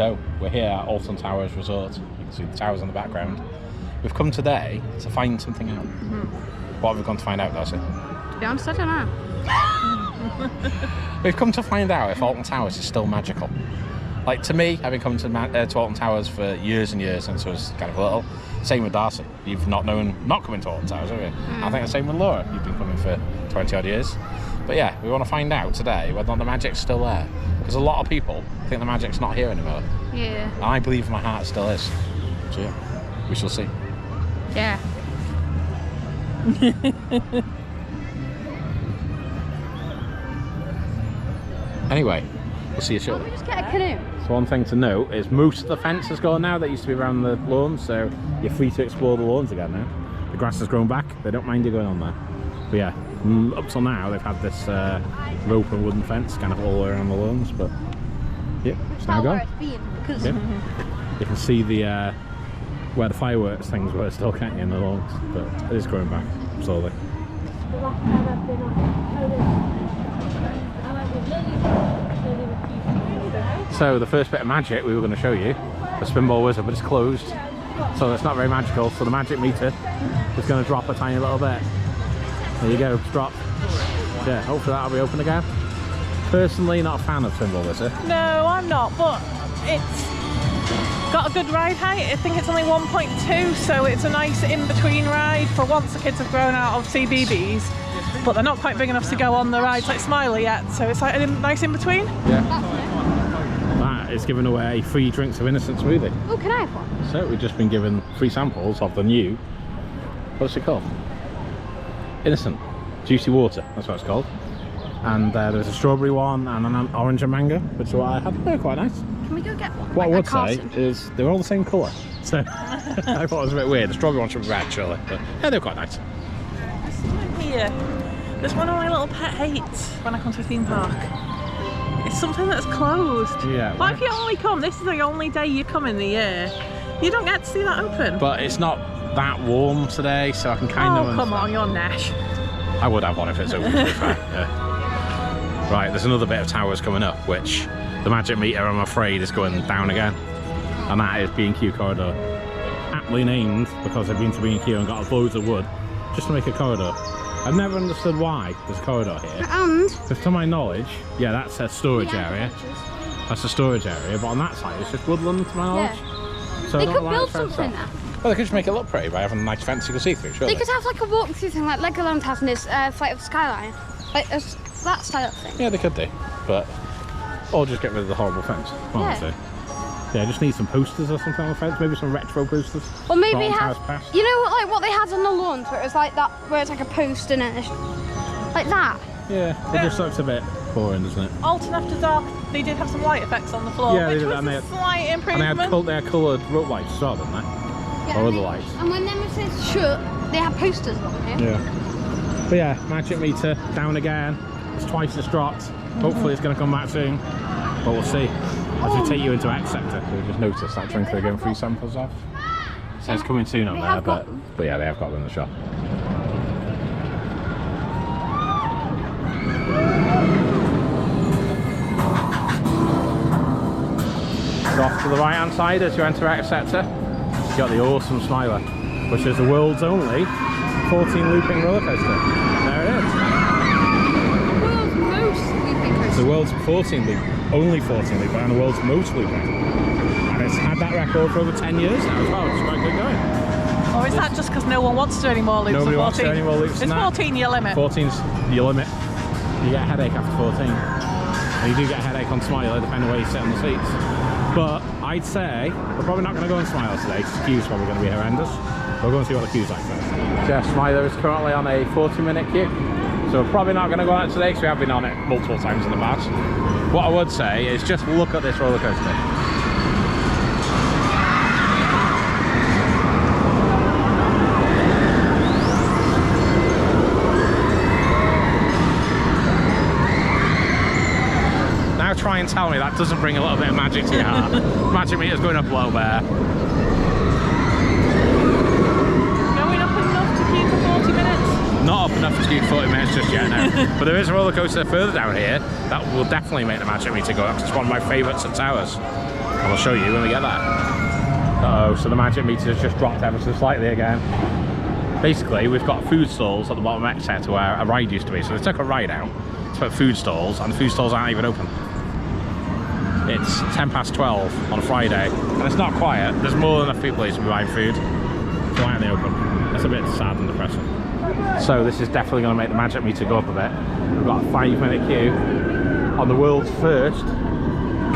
So we're here at Alton Towers Resort. You can see the towers in the background. We've come today to find something out. What have we gone to find out, Darcy? To be honest, I don't know. We've come to find out if Alton Towers is still magical. Like, to me, I've been coming to Alton Towers for years and years since I was kind of little. Same with Darcy. You've not coming to Alton Towers, have you? I think the same with Laura. You've been coming for 20 odd years. But yeah, we want to find out today whether or not the magic's still there. Because a lot of people think the magic's not here anymore. Yeah. And I believe in my heart it still is. So yeah, we shall see. Yeah. Anyway, we'll see you shortly. Just get a canoe. So one thing to note is most of the fence is gone now that used to be around the lawns, so you're free to explore the lawns again now. The grass has grown back, they don't mind you going on there. But yeah, up till now they've had this rope and wooden fence kind of all the way around the lawns, but yeah, it's now gone. You can see the where the fireworks things were still, can't you, in the lawns, but it is growing back slowly. So the first bit of magic we were going to show you, the Spinball Wizard, but it's closed, so it's not very magical. So the magic meter is going to drop a tiny little bit. There you go, it's dropped. Yeah, hopefully that'll be open again. Personally, not a fan of Spinball Wizard. No, I'm not, but it's got a good ride height. I think it's only 1.2, so it's a nice in-between ride for once the kids have grown out of CBBS, but they're not quite big enough to go on the rides like Smiley yet, so it's like a nice in-between. Yeah. That is giving away free drinks of innocent smoothie. Oh, can I have one? So we've just been given free samples of the new, what's it called? Innocent juicy water, that's what it's called. And there's a strawberry one and an orange and mango, which is what I had. They're quite nice. Can we go get one? What I would say is they're all the same colour, so I thought it was a bit weird. The strawberry one should be red, surely, but yeah, they're quite nice. There's something here. There's one of my little pet hates when I come to a theme park. It's something that's closed. Yeah. But if you only come, this is the only day you come in the year, you don't get to see that open. But it's not that warm today, so I can kind of... Oh, come on, you're Nash. I would have one if it's open, to be fair. Yeah. Right, there's another bit of towers coming up, which the magic meter, I'm afraid, is going down again. And that is B&Q corridor. Aptly named because I've been to B&Q and got loads of wood just to make a corridor. I've never understood why there's a corridor here. And? Because to my knowledge, yeah, that's a storage area. That's a storage area, but on that side it's just woodland to my knowledge. Yeah. So they could build something there. Well, they could just make it look pretty by having a nice fence you can see through, surely. They could have like a walk-through thing like Legoland has in this Flight of the Skyline. Like that style of thing. Yeah, they could do, but... Or just get rid of the horrible fence. Yeah. Yeah, just need some posters or something on the fence, maybe some retro posters. Or maybe have, you know what they had on the lawns where it was like that, where it's like a post in it, like that. Yeah, it just looks a bit boring, doesn't it? Alton After Dark, they did have some light effects on the floor, yeah, which was a slight improvement. And they had coloured rope lights as well, didn't they? Yeah, or other lights. And when Nemesis shut, they had posters on here. Yeah. But yeah, magic meter down again. It's twice as dropped. Hopefully it's going to come back soon, but we'll see. As we take you into X sector, we just noticed that drink they're getting free samples of. So it's coming soon on there, but yeah, they have got them in the shop. So off to the right hand side as you enter X sector, you've got the awesome Smiler, which is the world's only 14 looping roller coaster. There it is. The world's 14 loop, only 14 loop, and the world's most looping. And it's had that record for over 10 years now as well, which is quite good going. Or is that just because no one wants to do any more loops? Nobody wants to do any more loops. It's 14 your limit. 14's your limit. You get a headache after 14. And you do get a headache on Smiler, depending on where you sit on the seats. But I'd say we're probably not going to go on Smiler today, because the queue's probably going to be horrendous. We'll go and see what the queue's like first. Yeah, Smiler is currently on a 40-minute queue. So we're probably not going to go on it today because we have been on it multiple times in the past. What I would say is just look at this roller coaster. Now try and tell me that doesn't bring a little bit of magic to your heart. Magic meter's going up a little bit. Going up enough to queue for 40 minutes? Not up enough to queue 40 minutes just yet now. But there is a roller coaster further down here that will definitely make the magic meter go up, because it's one of my favourites at Towers. And we'll show you when we get there. Uh-oh, so the magic meter has just dropped ever so slightly again. Basically, we've got food stalls at the bottom of Exeter where a ride used to be. So they took a ride out to put food stalls, and the food stalls aren't even open. It's 12:10 on a Friday, and it's not quiet. There's more than enough people here to be buying food. So why aren't they open? That's a bit sad and depressing. So this is definitely going to make the magic meter go up a bit. We've got a 5-minute queue on the world's first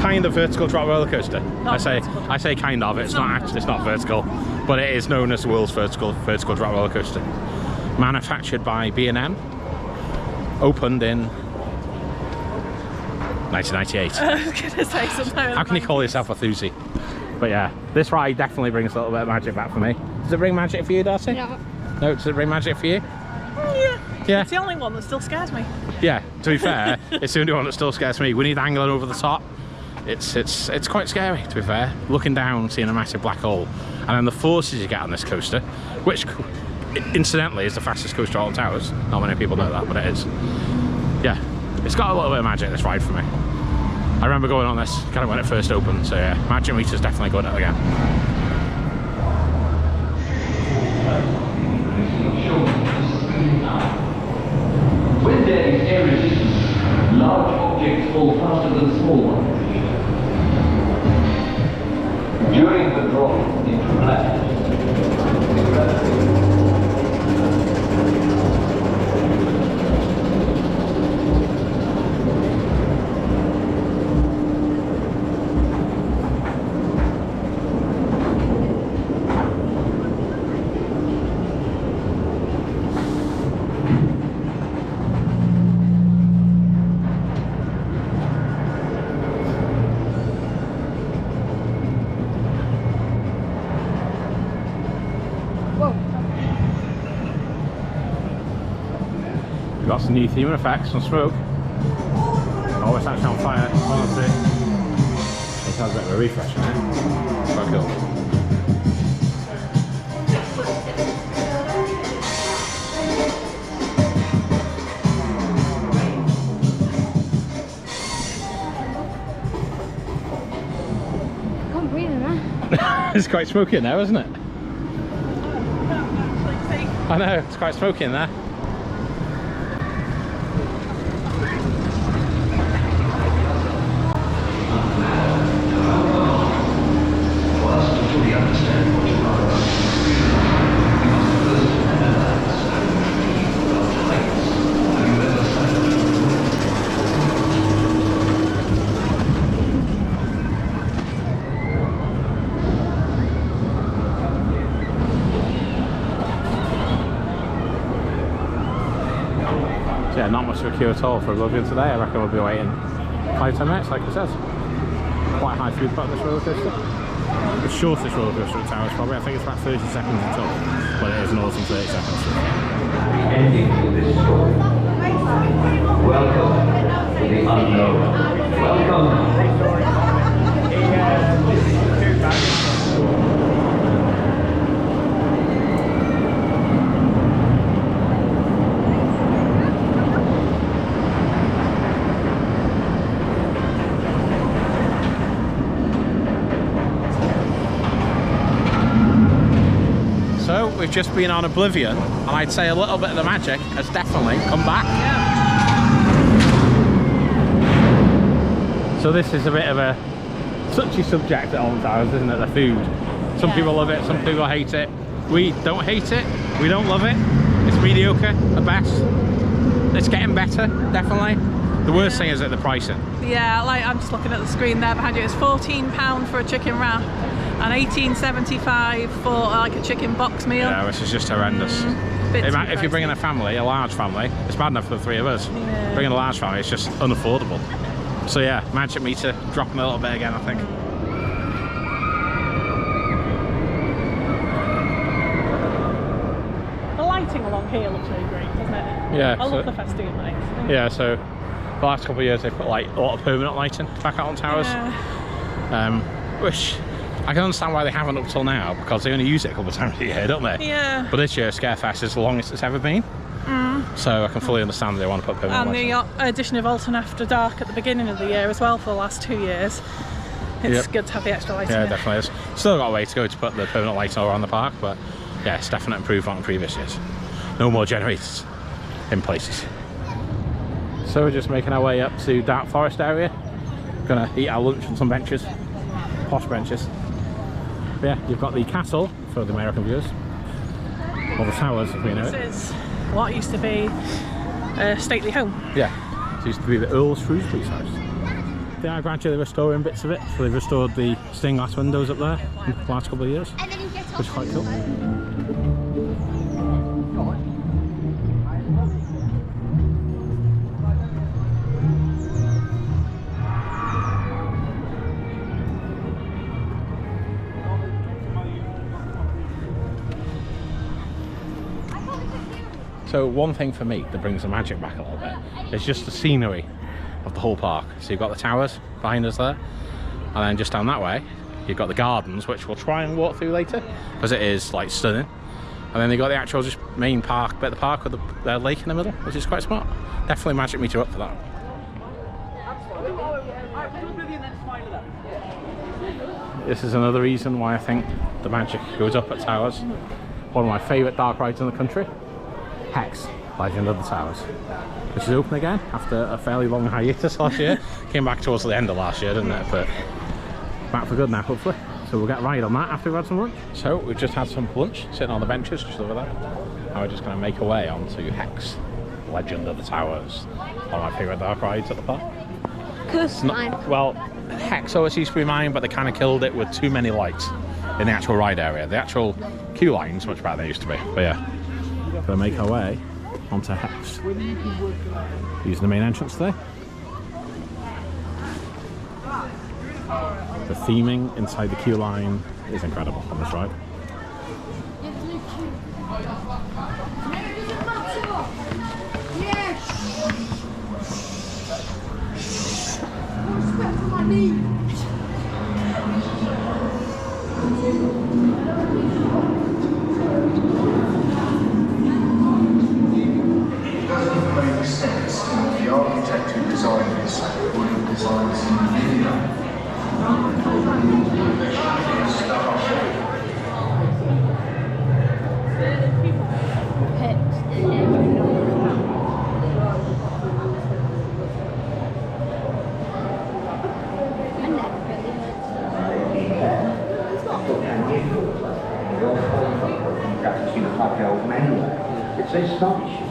kind of vertical drop roller coaster. I say kind of. It's not actually. It's not vertical, but it is known as the world's vertical drop roller coaster. Manufactured by B&M. Opened in 1998. I was going to say something. How can you call yourself a thuzy? But yeah, this ride definitely brings a little bit of magic back for me. Does it bring magic for you, Darcy? No. No, does it bring magic for you? Yeah. Yeah. It's the only one that still scares me. Yeah, to be fair, it's the only one that still scares me. We need angling over the top. It's quite scary, to be fair. Looking down, seeing a massive black hole. And then the forces you get on this coaster, which incidentally is the fastest coaster at Alton Towers. Not many people know that, but it is. Yeah, it's got a little bit of magic, this ride, for me. I remember going on this kind of when it first opened, so yeah, magic meter's definitely going up again. When there is air resistance, large objects fall faster than small ones. During the drop into black, We've got some new theme and effects, some smoke. Oh, it's actually on fire, honestly. It has a bit of a refresh in it. Quite cool. I can't breathe in there. It's quite smoky in there, isn't it? Actually, see. I know, it's quite smoky in there. Yeah, not much of a queue at all for Oblivion today. I reckon we'll be waiting 5-10 minutes, like it says. Quite high food part of this roller coaster. The shortest roller coaster at Towers, probably. I think it's about 30 seconds in total, but it is an awesome 30 seconds. ending to this story. Welcome to the unknown. Welcome. So we've just been on Oblivion, and I'd say a little bit of the magic has definitely come back. Yeah. So this is a bit of a touchy subject at Alton Towers, isn't it? The food. Some people love it, some people hate it. We don't hate it, we don't love it. It's mediocre at best. It's getting better, definitely. The worst thing is at the pricing. Yeah, like I'm just looking at the screen there behind you. It's £14 for a chicken wrap and $18.75 for like a chicken box meal. Yeah, which is just horrendous. If you're bringing a family, a large family, it's bad enough for the three of us. Yeah. Bringing a large family, it's just unaffordable. So yeah, magic meter dropping a little bit again, I think. The lighting along here looks really great, doesn't it? Yeah. I love the festoon lights. Yeah, so the last couple of years they put like a lot of permanent lighting back out on towers. Yeah. Which I can understand why they haven't up till now, because they only use it a couple of times a year, don't they? Yeah. But this year Scarefest is the longest it's ever been. So I can fully understand that they want to put permanent And lighting. the addition of Alton After Dark at the beginning of the year as well for the last 2 years. It's good to have the extra lighting. Yeah, in. definitely is. Still got a way to go to put the permanent lighting around the park, but yeah, it's definitely improved on previous years. No more generators in places. So we're just making our way up to Dark Forest area. Gonna eat our lunch on some benches, posh benches. But yeah, you've got the castle for the American viewers, or the towers if we know it. This is what used to be a stately home. Yeah, it used to be the Earl Shrewsbury's house. They are gradually restoring bits of it, so they've restored the stained glass windows up there in the last couple of years, which is quite cool. So one thing for me that brings the magic back a little bit is just the scenery of the whole park. So you've got the towers behind us there, and then just down that way you've got the gardens, which we'll try and walk through later because it is like stunning. And then they've got the actual just main park, bit of the park with the lake in the middle, which is quite smart. Definitely magic meter up for that. This is another reason why I think the magic goes up at Towers. One of my favourite dark rides in the country. Hex, Legend of the Towers, which is open again after a fairly long hiatus last year. Came back towards the end of last year, didn't it? But back for good now, hopefully. So we'll get a ride on that after we've had some lunch. So we've just had some lunch, sitting on the benches just over there. And we're just going to make our way onto Hex, Legend of the Towers. One of my favourite dark rides at the park. Curse mine. Well, Hex always used to be mine, but they kind of killed it with too many lights in the actual ride area. The actual queue line's much better than they used to be. But yeah. Gonna make our way onto Hex using the main entrance today. The theming inside the queue line is incredible on this ride. The architect who designed this would have designed this in India. It's astonishing.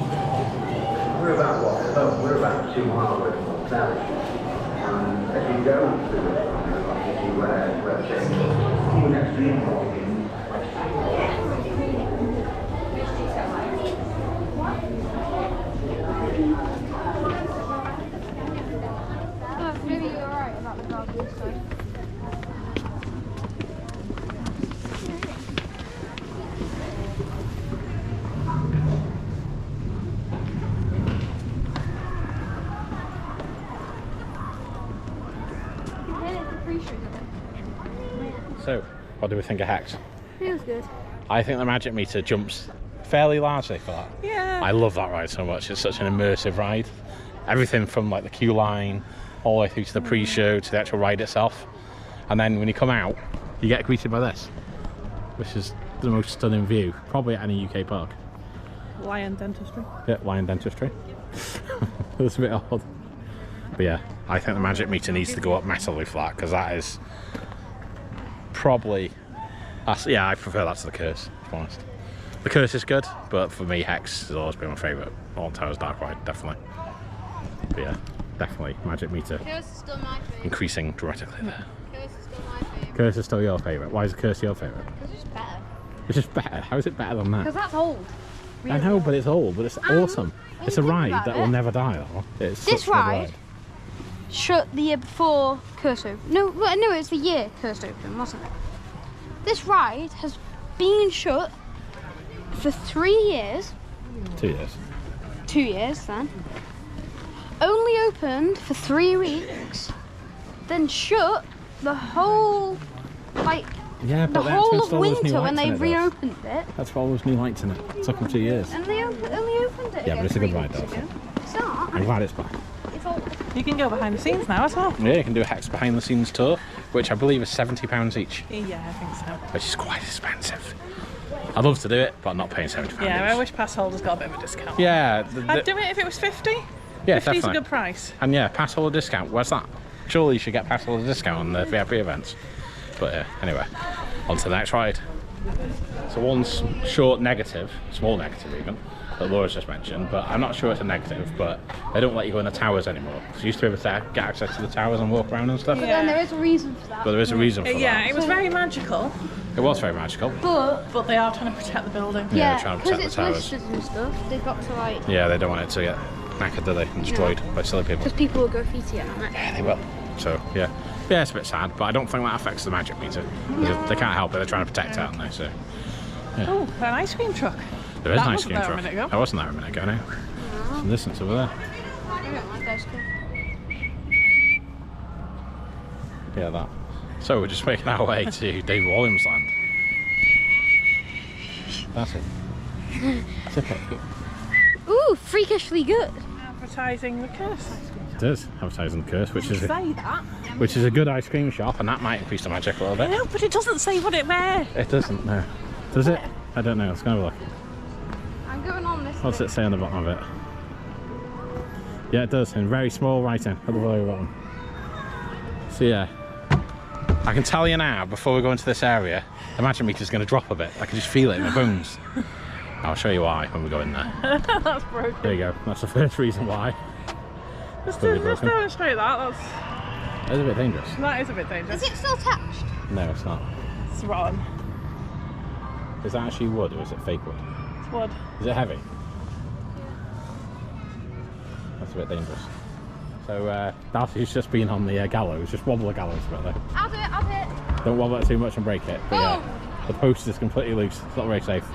We're about 2 miles away from Alton Towers. And as you go to where it's you next to the Maybe you're right about the garden side. So, what do we think of Hex? Feels good. I think the magic meter jumps fairly largely for that. Yeah. I love that ride so much. It's such an immersive ride. Everything from like the queue line all the way through to the pre-show to the actual ride itself. And then when you come out, you get greeted by this, which is the most stunning view, probably at any UK park. Lion dentistry. Yeah, lion dentistry. That's a bit odd. But yeah, I think the magic meter needs to go up massively for that, because that is probably... yeah, I prefer that to the Curse, to be honest. The Curse is good, but for me, Hex has always been my favourite Alton Towers dark ride, definitely. But yeah, definitely magic meter Curse is still my favourite. increasing dramatically there. Curse is still my favourite. Curse is still your favourite. Why is the Curse your favourite? Because it's better. It's just better. How is it better than that? Because that's old. I know, but it's old, but it's awesome. when It's you a think ride about that it, will never die, though. It's this such a good ride shut the year before Curse opened. No, it was the year Curse opened, wasn't it? This ride has been shut for 3 years. 2 years. 2 years then. Only opened for 3 weeks. Then shut the whole, like, Yeah, the but that's whole of all those new winter lights when they in it, though. reopened it. That's for all those new lights in it. It took them 2 years. And they only opened it Yeah, again but it's a good 3 ride, weeks though. ago. It's not. I'm glad it's back. It's old. You can go behind the scenes now as well. Yeah, you can do a Hex behind the scenes tour which I believe is £70 each, Yeah, I think so. which is quite expensive. I'd love to do it, but I'm not paying £70 Yeah, I each. wish pass holders got a bit of a discount. Yeah, I'd do it if it was 50. yeah, 50's definitely. a good price. And yeah, pass holder discount. Where's that? Surely you should get pass holder discount on the VIP events. But anyway, on to the next ride. So one short negative, small negative even, that Laura's just mentioned, but I'm not sure it's a negative, but they don't let you go in the towers anymore. So you used to be able to get access to the towers and walk around and stuff. But then there is a reason for that. But there is a reason for Yeah, that. it was very magical, It was very magical. But but they are trying to protect the building. Yeah, yeah, they're trying to because protect it's the towers. listed and stuff, they've got to like, Yeah, they don't want it to get knackered, do they? And destroyed by silly people. because people will graffiti it on it. Yeah, they will. So, yeah. Yeah, it's a bit sad, but I don't think that affects the magic meter. Because they can't help it, they're trying to protect it, aren't they? So, Oh, an ice cream truck. there is That an ice wasn't cream there a truck. minute ago. I wasn't there a minute ago, no. Some distance over there. I don't like ice cream. Yeah, that. So we're just making our way to David Williamsland. That's it. Tip it. Ooh, freakishly good. Advertising the curse ice cream. It does, advertising the curse, which is Say that. a good ice cream shop, and that might increase the magic a little bit. No, but it doesn't say what it where. It doesn't, no. Does it? I don't know, let's go have a look. I'm going on this. What's it say on the bottom of it? Yeah, it does, in very small writing at the very bottom. So yeah, I can tell you now, before we go into this area, the magic meter's going to drop a bit. I can just feel it in my bones. I'll show you why when we go in there. That's broken. There you go, that's the first reason why. Let's Totally broken. demonstrate that. It's a bit dangerous. That is a bit dangerous. Is it still attached? No, it's not. It's rotten. Is that actually wood or is it fake wood? It's wood. Is it heavy? That's a bit dangerous. So Darcy's just been on the gallows, just wobble the gallows a bit there. I'll do it, I'll do it. Don't wobble it too much and break it. But yeah, the post is completely loose. It's not very safe.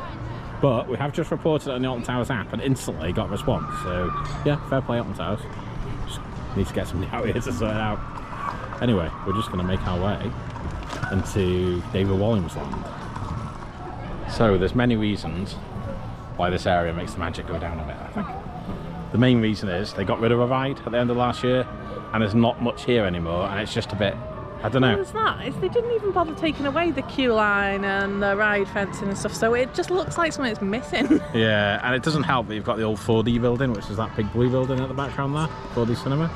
But we have just reported it on the Alton Towers app and instantly got a response. So yeah, fair play Alton Towers. Just need to get somebody out here to sort it out. Anyway, we're just going to make our way into David Williamsland. So there's many reasons why this area makes the magic go down a bit, I think. The main reason is they got rid of a ride at the end of last year and there's not much here anymore and it's just a bit, I don't know. What's that? They didn't even bother taking away the queue line and the ride fencing and stuff, so it just looks like something's missing. Yeah, and it doesn't help that you've got the old 4D building, which is that big blue building at the background there, 4D cinema,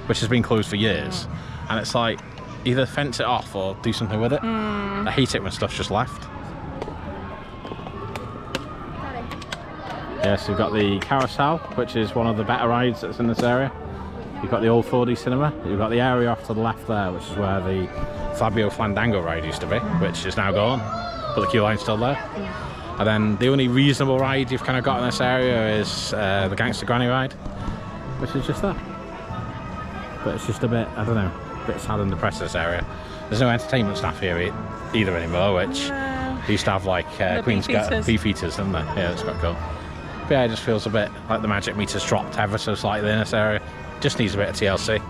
which has been closed for years. And it's like, either fence it off or do something with it. I hate it when stuff's just left. Yeah, so you've got the Carousel, which is one of the better rides that's in this area. You've got the old 4D cinema. You've got the area off to the left there, which is where the Fabio Fandango ride used to be, which is now gone, but the queue line's still there. And then the only reasonable ride you've kind of got in this area is the Gangster Granny ride, which is just that. But it's just a bit, I don't know, a bit sad and depressed, this area. There's no entertainment staff here either anymore, which they used to have like Queen's beef eaters, didn't they? Yeah, that's quite cool. But yeah, it just feels a bit like the magic meter's dropped ever so slightly in this area. Just needs a bit of TLC.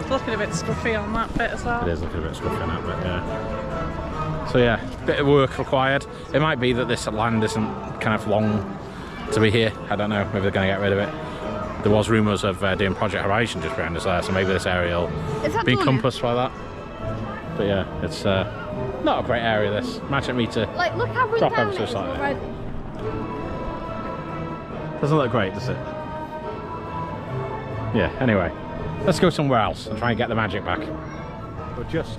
It's looking a bit scruffy on that bit as well. It is looking a bit scruffy on that bit, yeah. So yeah, bit of work required. It might be that this land isn't kind of long to be here. I don't know, maybe they're going to get rid of it. There was rumours of doing Project Horizon just behind us there, so maybe this area will be encompassed by that. But yeah, it's not a great area, this. Magic meter, Like, look how drop down ever so it is. slightly. Right. Doesn't look great, does it? Yeah, anyway, let's go somewhere else and try and get the magic back. We're just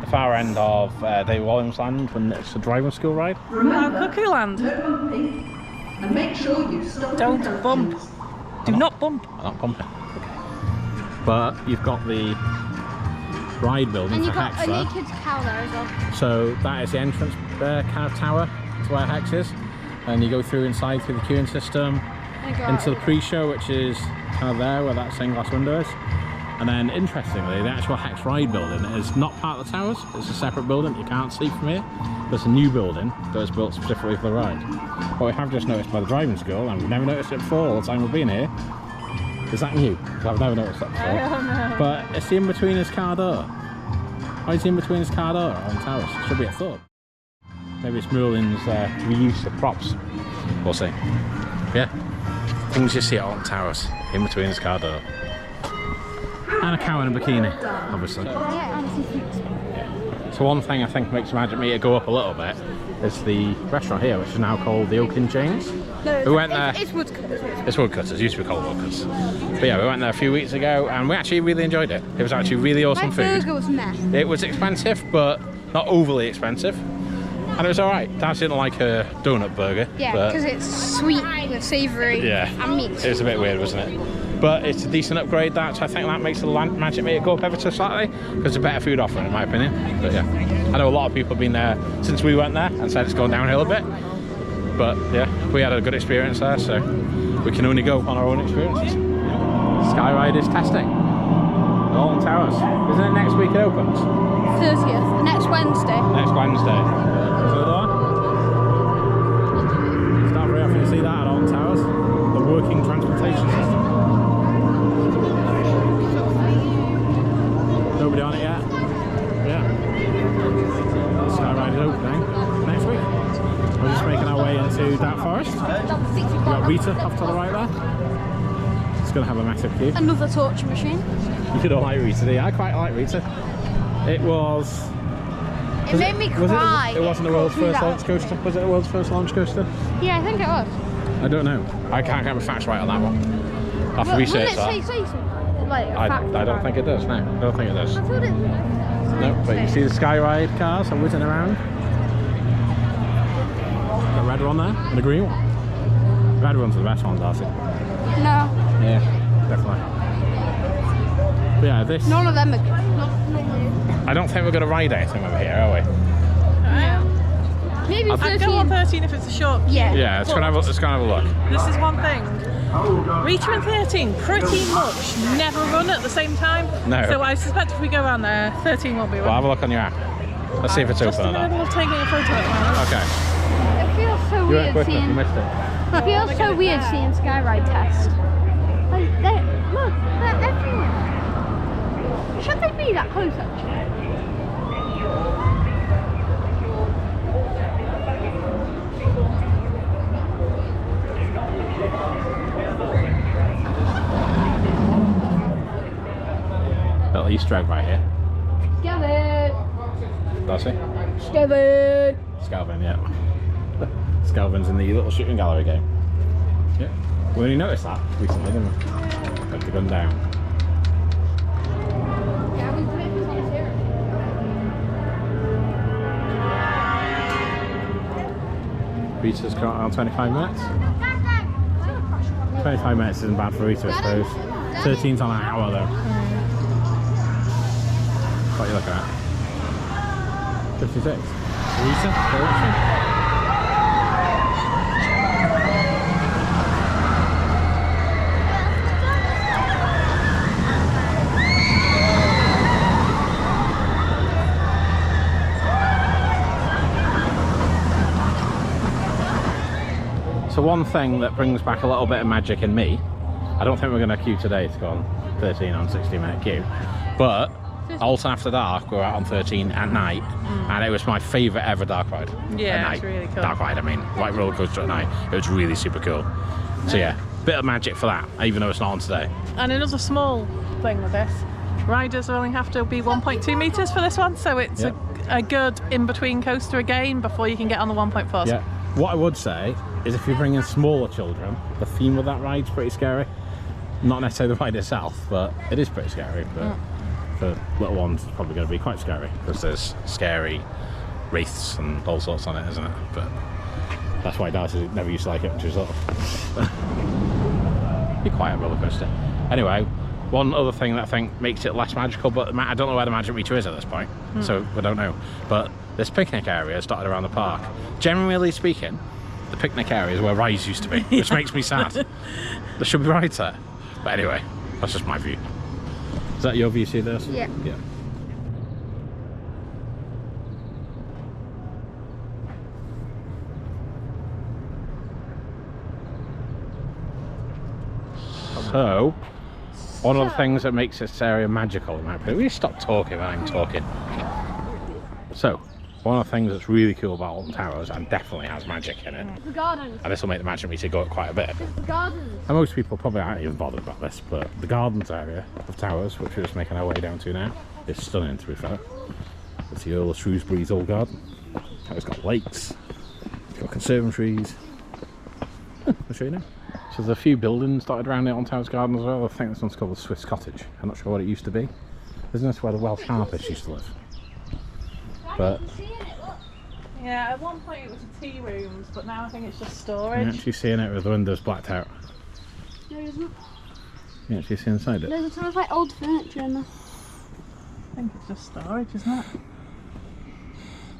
the far end of David Williamsland when it's a driving school ride. Cuckoo Land. And make sure you stop. Don't bump. Do not bump. I'm not pumping. But you've got the ride building And for you've got Hex a there. naked cow there as well. So that is the entrance kind of tower to where Hex is. And you go through inside through the queuing system And go into the out. pre-show, which is kind of there where that stained glass window is. And then interestingly, the actual Hex ride building is not part of the towers. It's a separate building you can't see from here. There's a new building that was built specifically for the ride. What we have just noticed by the driving school, and we've never noticed it before all the time we've been here, is that new? Because I've never noticed that before. I don't know. But it's the in-betweener's car door. Why is the in-betweener's car door on towers? Should be a thought. Maybe it's Merlin's reuse of props. We'll see. Yeah. Things you see at Alton Towers, in-betweener's car door. And a cow in a bikini, obviously. Yeah, honestly. Yeah. So one thing I think makes the Magic Meter go up a little bit is the restaurant here, which is now called the Oakland James. No, We went there. It's Woodcutters. It's Woodcutters, used to be called Woodcutters. But yeah, we went there a few weeks ago and we actually really enjoyed it. It was actually really awesome My food. burger was meh. It was expensive, but not overly expensive. And it was alright. Dad didn't like her donut burger. Yeah, but because it's sweet with savoury and meat. it was a bit weird, wasn't it? But it's a decent upgrade, that, so I think that makes the Magic Meter go up ever so slightly, because it's a better food offering in my opinion. But yeah, I know a lot of people have been there since we went there and said it's gone downhill a bit. But yeah, we had a good experience there, so we can only go on our own experiences. Skyride is testing. Alton Towers. Isn't it next week it opens? 30th, next Wednesday. Next Wednesday. So there. Start very often to see that at Alton Towers. The working transportation system. Nobody on it yet? Yeah. Skyride is opening next week. We're just making our way into Dark Forest. We've got Rita off to the right there. It's going to have a massive queue. Another torture machine. You don't like Rita, do you? I quite like Rita. It was... It made me cry. It wasn't the world's first launch coaster? Was it the world's first launch coaster? Yeah, I think it was. I don't know. I can't get my facts right on that one. I'll have to research that. Wouldn't it say something? Like a fact I don't think it does, no. I don't think it does. I thought it did. No, but you see the Skyride cars are whizzing around. Got a red one there and a green one. The red ones are the best ones, Darcy. No. Yeah, definitely. But yeah, this... None of them are good. I don't think we're going to ride anything over here, are we? No. Maybe I'd 13. go on 13 if it's a short queue. Yeah. Yeah, let's go and have a look. This is one thing. Rita and 13 pretty much never run at the same time. No. So I suspect if we go around there, 13 won't be Well, have run. a look on your app. Let's see if it's Just open or in the not. middle of taking a photo at the moment. Okay. It feels so You went weird quicker, you seeing. missed it. It feels so weird seeing Skyride test. Like, look, they're everywhere. Should they be that close actually? Little Easter egg right here. Skelvin! Darcy? Skelvin! Scalvin, yeah. Scalvin's in the little shooting gallery game. Yeah. We only noticed that recently, didn't we? Had the gun down. Yeah, we put it in here. Rita's got around 25 minutes. 25 minutes isn't bad for Rita, I suppose. 13's on an hour though. What are you looking at? 56. Rita? Where is she? So one thing that brings back a little bit of magic in me, I don't think we're going to queue today to go on 13 on 60-minute queue, but Alton After Dark, we were out on 13 at night, and it was my favourite ever dark ride. Yeah, at night. it's really cool. Dark ride, I mean, like roller coaster at night. It was really super cool. So yeah, bit of magic for that, even though it's not on today. And another small thing with this, riders only have to be 1.2 metres for this one, so it's a good in-between coaster again before you can get on the 1.4. Yeah. What I would say is if you're bringing smaller children, the theme of that ride's pretty scary. Not necessarily the ride itself, but it is pretty scary. But for little ones, it's probably going to be quite scary because there's scary wraiths and all sorts on it, isn't it? But that's why Darcy never used to like it when she was little. Be quiet roller coaster. Anyway, one other thing that I think makes it less magical, but I don't know where the Magic Meter is at this point, so we don't know. But this picnic area is dotted around the park. Generally speaking, the picnic area is where rides used to be, which makes me sad. There should be rides there. But anyway, that's just my view. Is that your view, see this? Yeah. Yeah. So, one of the things that makes this area magical, in my opinion, we stop talking when I'm talking. So, one of the things that's really cool about Alton Towers, and definitely has magic in it, The gardens. and this will make the Magic Meter go up quite a bit. The gardens. And most people probably aren't even bothered about this, but the gardens area of Towers, which we're just making our way down to now, is stunning, to be fair. It's the Earl of Shrewsbury's old garden. It's got lakes, it's got conservatories. I'll show you now. So there's a few buildings dotted around the Alton Towers garden as well. I think this one's called the Swiss Cottage. I'm not sure what it used to be. Isn't this where the Welsh harpists used to live? But yeah, at one point it was a tea rooms, but now I think it's just storage. you're actually seeing it with the windows blacked out. No, it isn't. You actually see inside it? There's a ton of like old furniture in there. I think it's just storage, isn't it?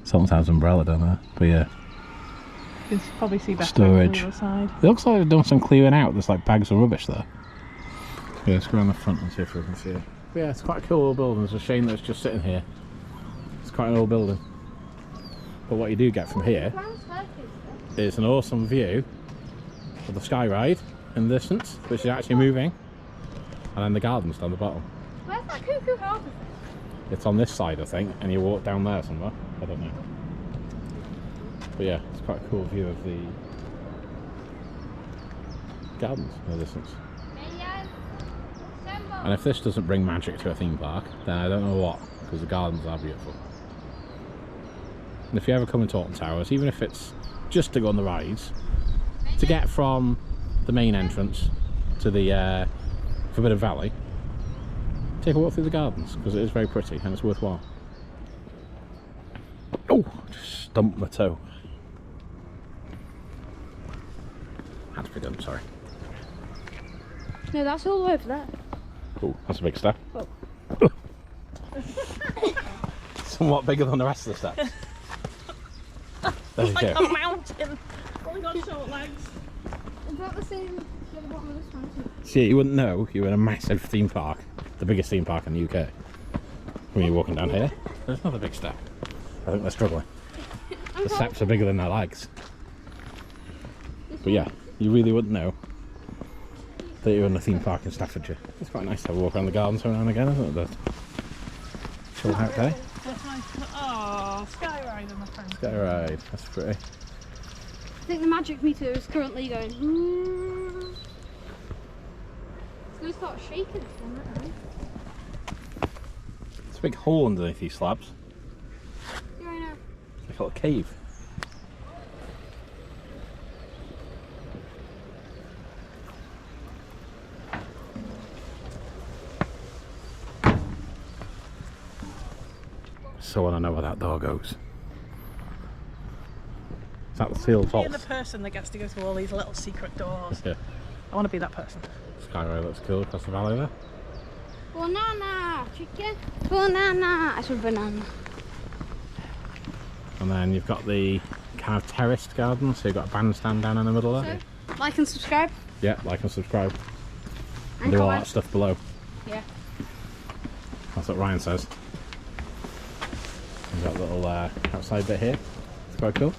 Someone's house umbrella down there, but yeah. You can probably see better Storage. on the other side. It looks like they've done some clearing out. There's like bags of rubbish there. Yeah, let's go around the front and see if we can see it. But yeah, it's quite a cool old building. It's a shame that it's just sitting here. It's quite an old building. But what you do get from here is an awesome view of the Skyride in the distance, which is actually moving, and then the gardens down the bottom. Where's that cuckoo harbour? It's on this side, I think, and you walk down there somewhere. I don't know. But yeah, it's quite a cool view of the gardens in the distance. And if this doesn't bring magic to a theme park, then I don't know what, because the gardens are beautiful. And if you ever come into Alton Towers, even if it's just to go on the rides, to get from the main entrance to the Forbidden Valley, take a walk through the gardens, because it is very pretty and it's worthwhile. Oh, just stumped my toe. Had to be done, sorry. No, that's all the way over there. Oh, that's a big step. Oh. Somewhat bigger than the rest of the steps. There you Like go. a mountain. Only got short legs. Is that the same at the bottom of this one? See, you wouldn't know you were in a massive theme park, the biggest theme park in the UK. When you're walking down here, there's another big step. I think they're struggling. The steps are bigger than their legs. But yeah, you really wouldn't know that you're in a theme park in Staffordshire. It's quite nice to have a walk around the gardens every now and again, isn't it? Chill out day. That's nice. Oh, Skyride in the front. Skyride, that's pretty. I think the magic meter is currently going. It's going to start shaking from it, right? It's a big hole underneath these slabs. Yeah, I know. It's like a little cave. So I want to know where that door goes. Is that the sealed vault? Being the person that gets to go through all these little secret doors. Yeah. I want to be that person. Skyride looks cool across the valley there. Banana, chicken, banana. I said banana. And then you've got the kind of terraced garden, so you've got a bandstand down in the middle there. So, like and subscribe. Yeah, like and subscribe. And And do all comment. that stuff below. Yeah. That's what Ryan says. We've got a little outside bit here. It's quite cool.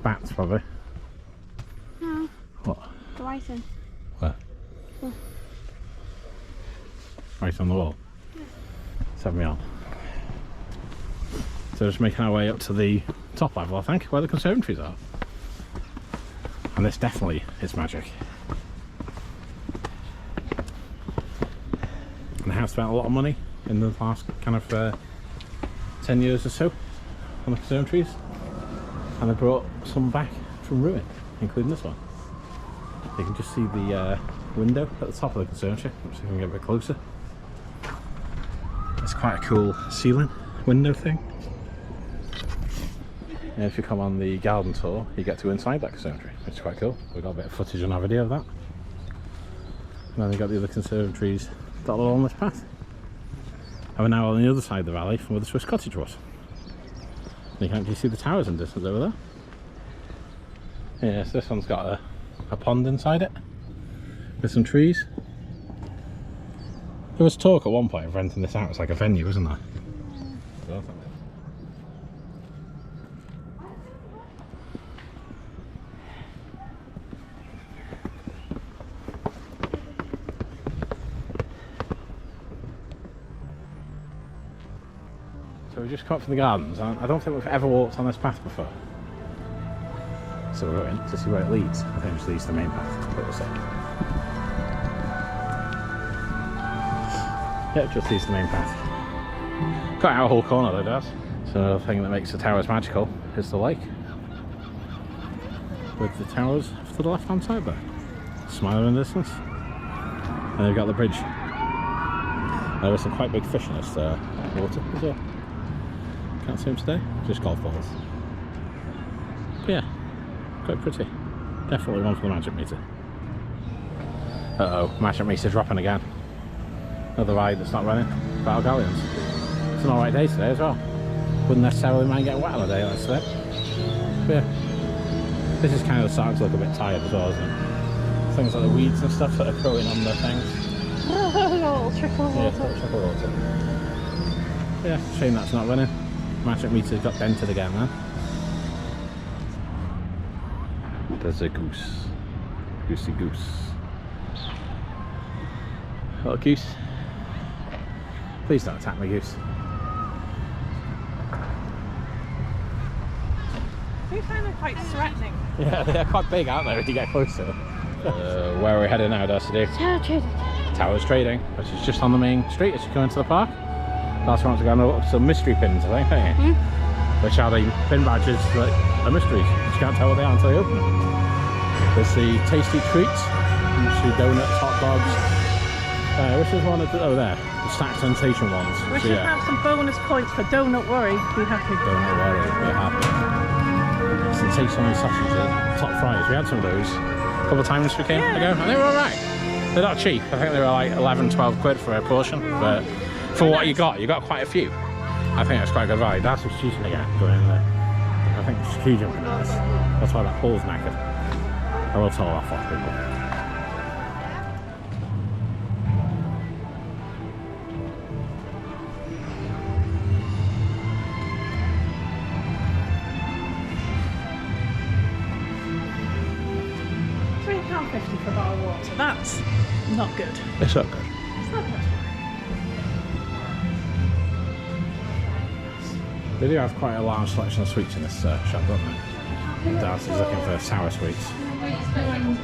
Bats, probably. No, What? the writing. Where? Yeah. Right on the wall. Let's have me on. So just making our way up to the top level, I think, where the conservatories are. And this definitely is magic. And the house spent a lot of money in the last kind of 10 years or so on the conservatories. And they brought some back from ruin, including this one. You can just see the window at the top of the conservatory. Let's see if we can get a bit closer. It's quite a cool ceiling window thing. And if you come on the garden tour, you get to inside that conservatory, which is quite cool. We've got a bit of footage on our video of that. And then you've got the other conservatories dotted along this path. And we're now on the other side of the valley from where the Swiss Cottage was. And you can actually see the towers in distance over there. Yeah, so this one's got a pond inside it with some trees. There was talk at one point of renting this out as like a venue, wasn't there? So we just come up from the gardens. I don't think we've ever walked on this path before. So we're going to see where it leads. I think it just leads to the main path, but we'll see. Yeah, it just leads to the main path. Got out a whole corner though, does. So another thing that makes the towers magical is the lake. With the towers to the left hand side there. Smiling in the distance. And they've got the bridge. There were some quite big fish in this water as well. Can't see them today, just golf balls. But yeah, quite pretty. Definitely one for the magic meter. Uh-oh, magic meter dropping again. Another ride that's not running. Battle Galleons. It's an alright day today as well. Wouldn't necessarily mind getting wet on a day like today. But yeah, this is kind of starting to look a bit tired as well, isn't it? Things like the weeds and stuff that are growing on the things. A little trickle of water. Yeah, a little trickle of water. Yeah, shame that's not running. Magic meter's got dented again then. There's a goose. Goosey goose. Little goose. Please don't attack me, goose. They find them quite threatening. Yeah, they're quite big, aren't they, when you get closer? Where are we heading now, Darcy? Towers Trading, which is just on the main street as you go into the park. Last one to go up some mystery pins, I think, don't you? Which are the pin badges that are mysteries. You can't tell what they are until you open them. There's the tasty treats, the donuts, hot dogs. Which is one of the, oh there, the stacked sensation ones. We So, should yeah. have some bonus points for don't worry, be happy. Don't worry, be happy. Sensational sausages, top fries. We had some of those a couple of times we came ago, and they were alright. They're not cheap. I think they were like 11, 12 quid for a portion, but for what you got quite a few. I think it's quite a good ride. That's what she's gonna get going in there. I think she's ski jumping at this. That's why that pole's knackered. I will tell her off people. £3.50 for a bottle of water. That's not good. It's not good. It's not good. They do have quite a large selection of sweets in this shop, don't they? Darcy's looking for sour sweets. Making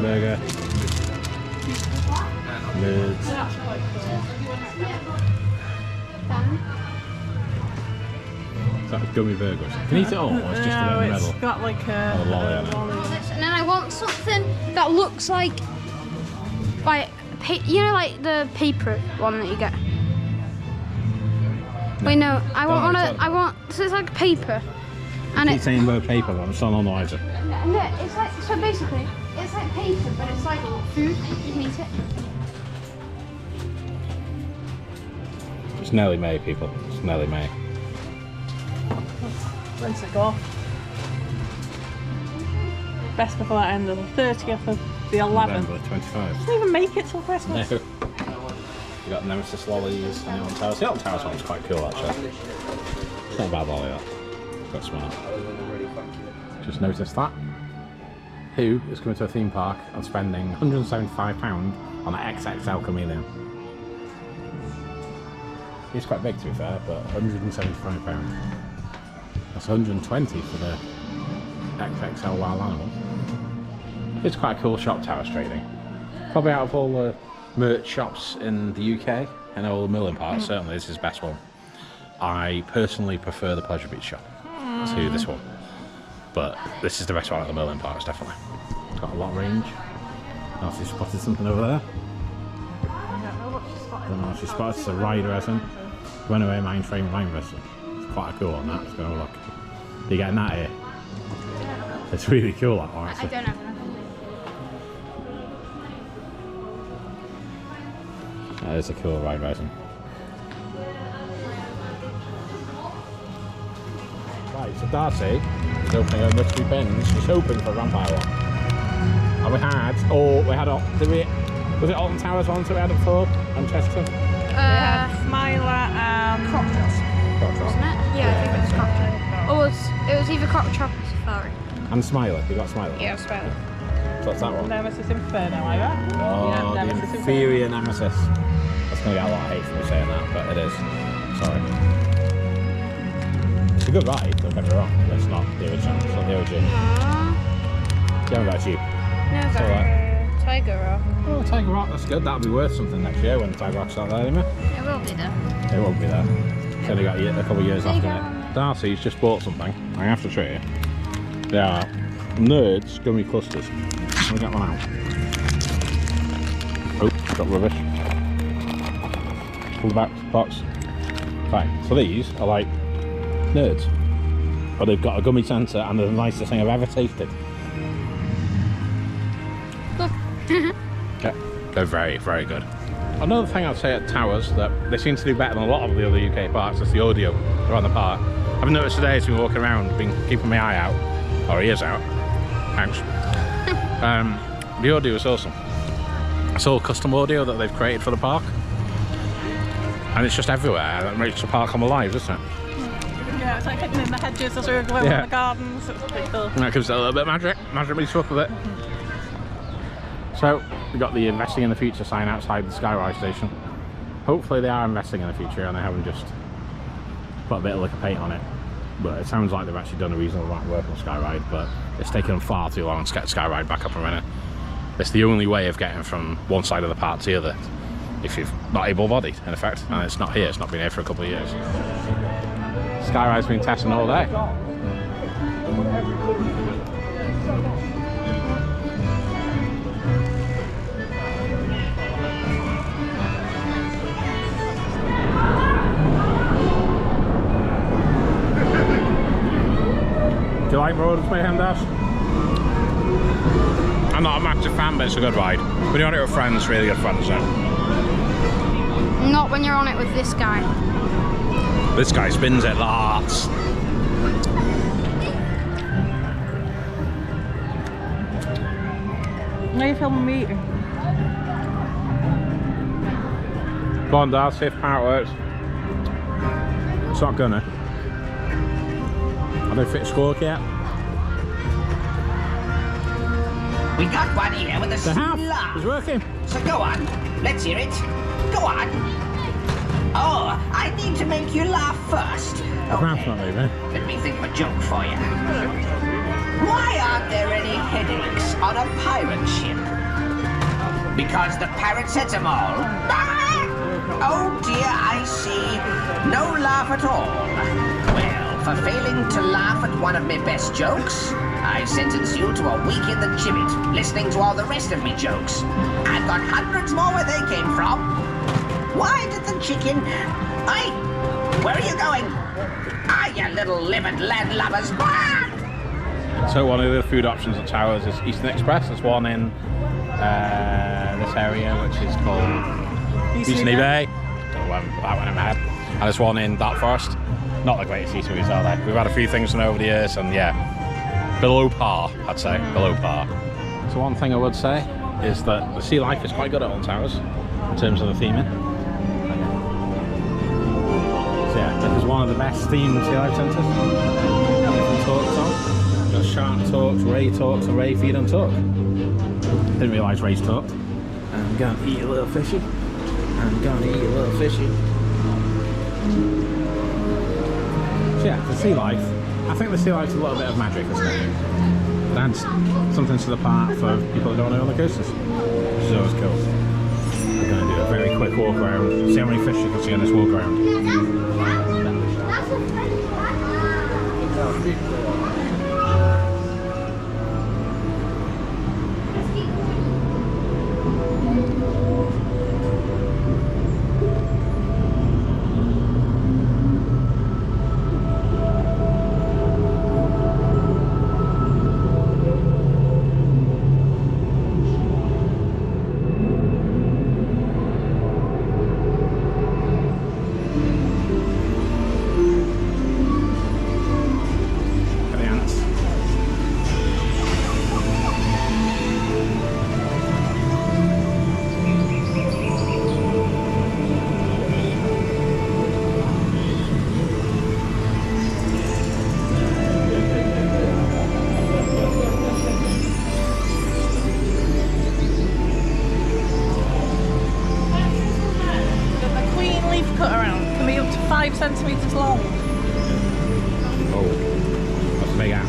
burger. Nerds. Is that a gummy burger? Can you eat it all, or it's just a bit in the middle? It's got like a Oh, lolly on it. And then I want something that looks like you know, like the paper one that you get. Wait, no, I want one of. I want. So it's like paper, and Keep it's. saying word paper, but I'm still on the wiser. No, it's like, so basically, it's like paper, but it's like food. You can eat it. It's Nelly May, people. It's Nelly May. When's it go off? Best before that end of the 30th of the 11th. November 25. Doesn't even make it till Christmas. No. You got Nemesis lollies and the Alton Towers. The Alton Towers one's quite cool actually. It's not a bad lolly that. Quite smart. Just noticed that. Who is coming to a theme park and spending £175 on an XXL chameleon? He's quite big to be fair, but £175. That's 120 for the XXL wild animal. It's quite a cool shop, Towers Trading. Probably out of all the merch shops in the UK and all the milling parks, certainly this is the best one. I personally prefer the Pleasure Beach shop to this one, but this is the best one at the milling parks, definitely. It's got a lot of range. Darcy spotted something over there. I don't know what she spotted. It's a ride resin. Runaway Mindframe Line resin. It's quite cool on that. Let's go have a look. Are you getting that here? It's really cool that one. I don't have enough. That is a cool ride resin. Right, so Darcy is opening her mystery bins. She's hoping for a vampire one. And we had, was it Alton Towers ones that we had at Thorpe and Chesterton? Smiler and Wasn't it? Yeah, I think it was Crocodile. Or it was either Crocodile or Safari. And Smiler, you got Smiler? Yeah, Safari. So what's that one? Nemesis Inferno, either. Oh, Yeah, the Nemesis inferior Nemesis. That's going to get a lot of hate for me saying that, but it is. Sorry. It's a good ride, don't get me wrong. It's not the original, it's not the OG. You haven't got a Jeep. No, It's all right. Tiger Rock. Oh, Tiger Rock, that's good. That'll be worth something next year when Tiger Rock's not there anymore. It will be there. It won't be there. It's only got a couple of years left in it. Darcy's just bought something. I have to show you. They are Nerds gummy clusters. I'll get one out. Oh, got rubbish. Pull the back box. Right, so these are like Nerds. But they've got a gummy centre and they're the nicest thing I've ever tasted. Look. Yeah, they're very, very good. Another thing I'd say at Towers that they seem to do better than a lot of the other UK parks is the audio around the park. I've noticed today as we've been walking around, been keeping my eye out, or ears out. Thanks. The audio is awesome. It's all custom audio that they've created for the park, and it's just everywhere. That makes the park come alive, doesn't it? Yeah, it's like hidden in the hedges as we were going around the gardens. It's pretty cool. And that gives it a little bit of magic. Magic makes you up a bit. So, we've got the investing in the future sign outside the Skyride station. Hopefully they are investing in the future and they haven't just put a bit of liquor paint on it. But it sounds like they've actually done a reasonable amount of work on Skyride, but it's taken them far too long to get Skyride back up and running. It's the only way of getting from one side of the park to the other, if you're not able-bodied, in effect. And it's not here, it's not been here for a couple of years. Skyride's been testing all day. Do you like Marauders Mayhem Dash? I'm not a massive fan, but it's a good ride. When you're on it with friends, really good fun, isn't it? Not when you're on it with this guy. This guy spins it lots. How are you filming me eating? Go on, Dad, see if how it works. It's not gonna. I don't fit a squawk yet. We got one here with a The half laugh. is working. So go on, let's hear it. Go on. Oh, I need to make you laugh first. The mouth's not moving. Let me think of a joke for you. Why aren't there any headaches on a pirate ship? Because the paracetamol. Ah! Oh dear, I see. No laugh at all. Well, for failing to laugh at one of my best jokes, I sentence you to a week in the gibbet, listening to all the rest of me jokes. I've got hundreds more where they came from. Why did the chicken... Hey, where are you going? Ah, you little livid landlubbers. Ah! So one of the food options at Towers is Eastern Express. There's one in this area which is called Eastern Bay. Don't know that one in my head. And there's one in Dark Forest. Not the greatest eateries, are they? We've had a few things from over the years, and yeah, below par, I'd say, below par. So one thing I would say is that the sea life is quite good at Alton Towers in terms of the theming. So yeah, this is one of the best themed sea life centres. Different talks on. Got Shark Talks, Ray Talks, and Ray Feed and Talk. Didn't realise Ray's talked. I'm gonna eat a little fishy. I'm gonna eat a little fishy. So yeah, the sea life. I think the sea life's a little bit of magic, isn't it? It adds something to the park for people that don't know on the coasters, which is always cool. We're going to do a very quick walk around, see how many fish you can see on this walk around. Oh, that's a big ant.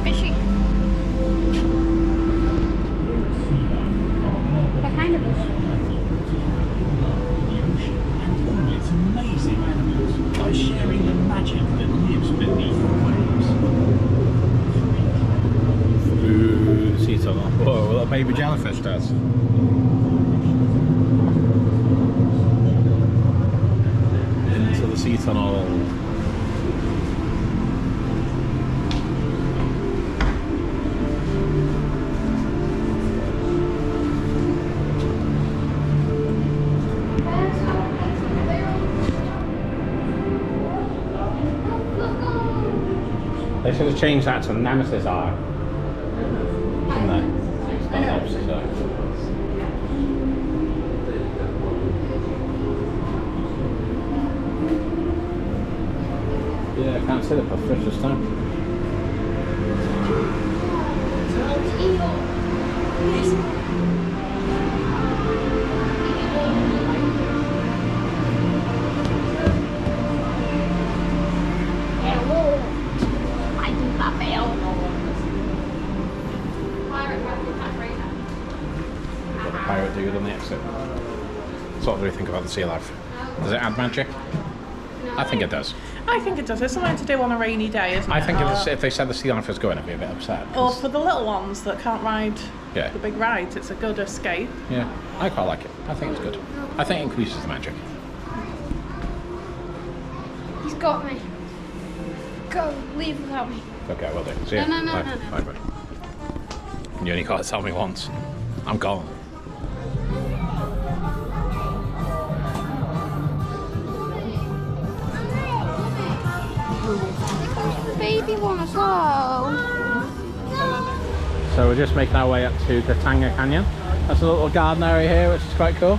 Fishy. What kind of fish? It's amazing animals by sharing the magic that lives beneath the waves. Ooh, sea tunnel. Whoa, what a baby jellyfish does. Into the sea tunnel. They should have changed that to Nemesis Eye. Shouldn't they? It's not the opposite side. Yeah, I can't see the fish this time. Got the pirate dude on the exit. So what do we think about the sea life? Does it add magic? I think it does. I think it does. It's something to do on a rainy day, isn't it? I think if they said the sea life was going, I'd be a bit upset. Or for the little ones that can't ride Yeah. the big rides, it's a good escape. Yeah, I quite like it. I think it's good. I think it increases the magic. He's got me. Go, leave without me. Okay, will do. See ya. No. Bye. Bye, bye. You only got to tell me once. I'm gone. Baby one as well. So we're just making our way up to Katanga Canyon. That's a little garden area here, which is quite cool.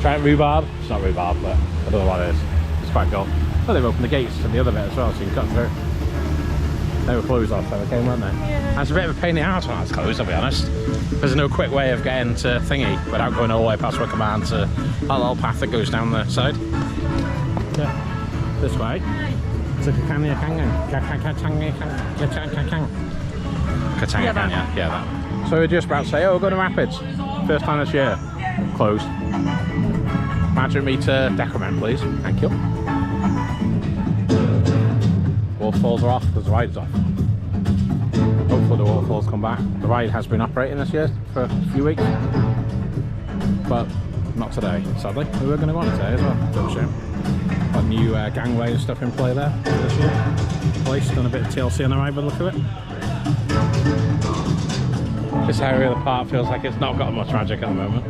Try rhubarb. It's not rhubarb, but I don't know what it is. It's quite cool. Well, they've opened the gates to the other bit as well, so you can cut through. They were closed off when they came, weren't they? Yeah. That's a bit of a pain in the ass when that's closed, I'll be honest. There's no quick way of getting to Thingy without going all the way past Wickerman to that little path that goes down the side. Yeah, this way. It's a Katanga Canyon. Katanga Canyon, yeah, that. So we're just about to say, oh, we're going to Rapids. First time this year. Closed. Imagine me to decrement, please. Thank you. Waterfalls are off because the ride's off. Hopefully the waterfalls come back. The ride has been operating this year for a few weeks, but not today, sadly. We were going to go on it today as well. Bit of a shame. Got new gangway and stuff in play there this year. Place done a bit of TLC on the ride by the look of it. This area of the park feels like it's not got much magic at the moment.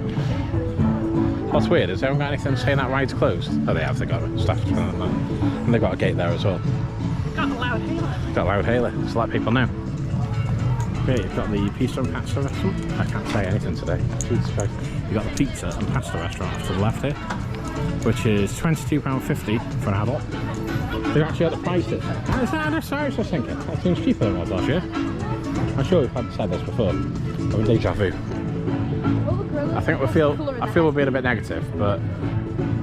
What's weird is they haven't got anything saying that ride's closed. Oh, they have. They got Staffordshire and they've got a gate there as well. Got a loud hailer. Got a loud hailer, just to let people know. Okay, you've got the pizza and pasta restaurant. I can't say anything today. You've got the pizza and pasta restaurant to the left here, which is £22.50 for an adult. They've actually got the prices. Sorry, I was just thinking. That seems cheaper than it was last year. I'm sure we've said this before. But deja vu. I think I feel we're being a bit negative, but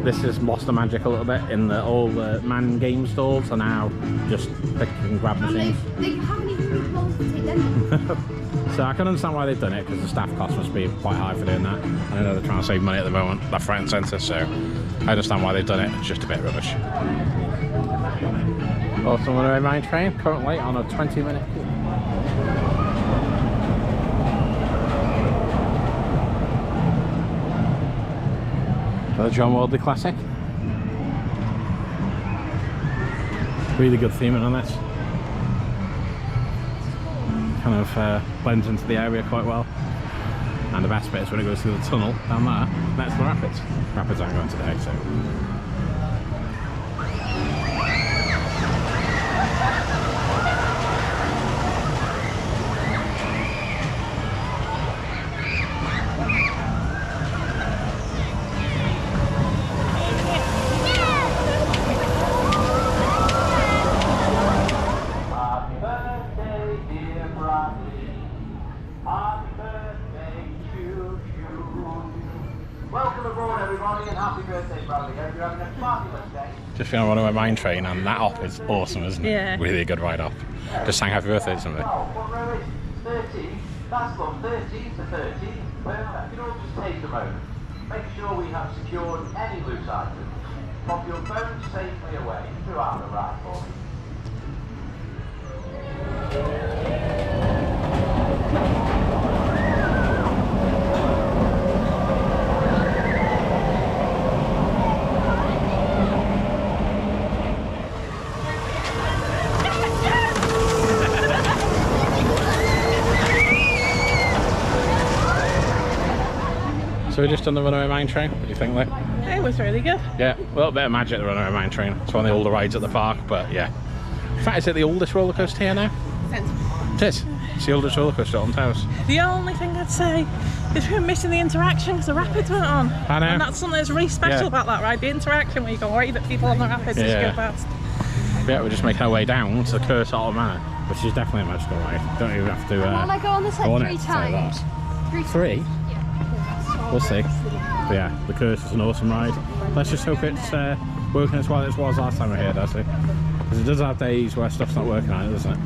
this has lost the magic a little bit in that all the man game stalls are now just pick and grab machines. They haven't even been closed to take them. So I can understand why they've done it, because the staff cost must be quite high for doing that. I know they're trying to save money at the moment, left, right and centre, so I understand why they've done it. It's just a bit rubbish. Also, Runaway mine train currently on a 20-minute queue. The John Waldley Classic. Really good theming on this. Kind of blends into the area quite well. And the best bit is when it goes through the tunnel down there. That's the Rapids. Rapids aren't going today, so. everybody, and happy birthday, Bradley. Hope you're having a fabulous day. Just been on Runaway Mine Train, and that op is awesome, isn't it? Yeah. Really a good ride op. Just sang happy birthday to somebody. Oh, what row is it? 13? That's from 13 to 13. Perfect. You can all just take a moment. Make sure we have secured any loose items. Pop your phone safely away throughout the ride for me. So we're just on the Runaway Mine Train. What do you think, Lee? It was really good. Yeah, a little bit of magic at the Runaway Mine Train. It's one of the older rides at the park, but yeah. In fact, is it the oldest roller coaster here now? It is. It's the oldest roller coaster at Alton Towers. The only thing I'd say is we're missing the interaction because the rapids went on. I know. And that's something that's really special about that ride. The interaction where you can wave at people on the rapids as you go past. Yeah, we're just making our way down to the Carousel Manor, which is definitely a magical ride. Don't even have to. Can I go on this like 3 times? Three? Yeah. We'll see. But yeah, the Curse is an awesome ride. Let's just hope it's working as well as it was last time we were here, does it? Because it does have days where stuff's not working on it, doesn't it?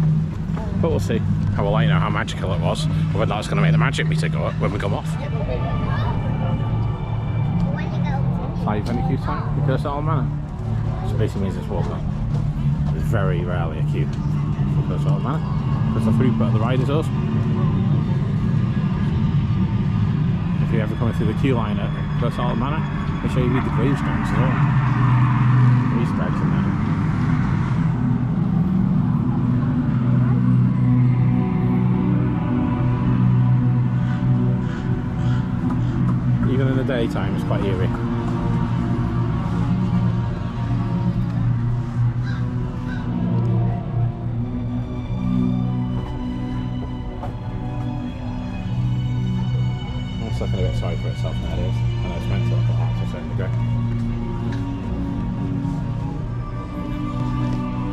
But we'll see. I will let you know how magical it was, or whether that's going to make the magic meter go up when we come off. 5 any queue time, the Carousel Manor. So basically means it's walking. There's very rarely a queue for Carousel Manor, because the throughput of the ride is awesome. If you're ever coming through the queue line at Carousel Manor, make sure you read the gravestones as well. The Easter eggs in there. Even in the daytime, it's quite eerie. It's looking a bit sorry for itself nowadays. I know it's meant to look like that to a certain degree.